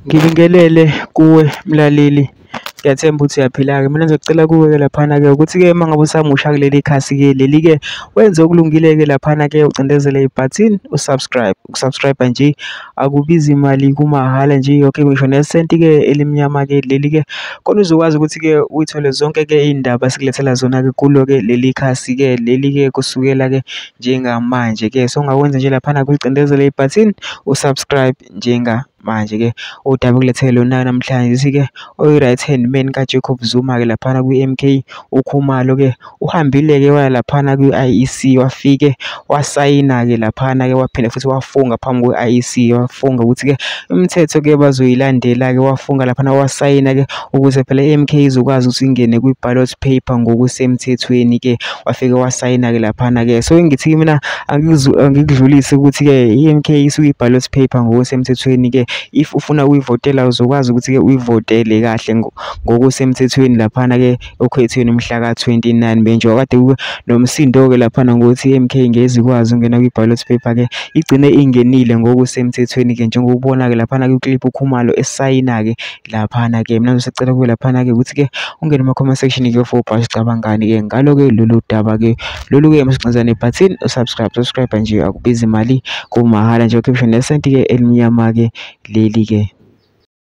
Ngibingelele kuwe mlaleli, ngiyathemba ukuthi uyaphila-ke. Mina ngizocela kuwe-ke laphana-ke ukuthi-ke uma ngabe usamusha kuleli khasi-ke leli-ke wenze okulungile-ke laphana-ke ucindezele ibhathini usubscribe. Ukusubscribe nje akubizi imali, kumahhala nje, okay, ngisho nesenti-ke elimnyama-ke leli-ke khona uzokwazi ukuthi-ke uyithole zonke-ke iy'ndaba esikulethela zona-ke kulo-ke leli khasi-ke leli-ke kusukela-ke njengamanje-ke. So ongakwenza nje laphana kulicindezele ibhathini usubscribe njengamanje-ke. Udaba okulethele lona namhlanje-ke oyi-right hand man kaJacob Zuma-ke laphana kwi-MK uKhumalo-ke uhambile-ke waya laphana kwi-IEC wafike wasayina-ke laphana-ke waphinde futhi wafunga phambi kwe-IEC wafunga ukuthi-ke imithetho-ke bazoyilandela-ke wafunga laphana wasayina-ke ukuze phela i-MK izokwazi ukuthi ingene kwi-ballot paper ngokusemthethweni-ke wafike wasayina-ke laphana-ke. So ngithi mina angikudlulisi ukuthi-ke i-MK isuke i-ballot paper ngokusemthethweni-ke if ufuna uyivotela uzokwazi ukuthi-ke uyivotele kahle ngokusemthethweni laphana-ke okhethweni mhla ka-29 May. Njengoba kade kube nomsindo-ke laphana ngokuthi i-MK ngeze ikwazi ukungena kwi-ballot paper-ke igcine ingenile ngokusemthethweni-ke njengokubona-ke laphana kwi-clip uKhumalo esayina-ke laphana-ke. Mina ngisacela kuwe laphana-ke ukuthi-ke ungene ema-comment section-ke for ubhashe cabangani-ke ngalo-ke lolu daba-ke lolu-ke masicinza nebhathini subscribe nje akubizi imali, kumahhala nje, ukhiphe nesenti-ke elimnyama-ke leli-ke.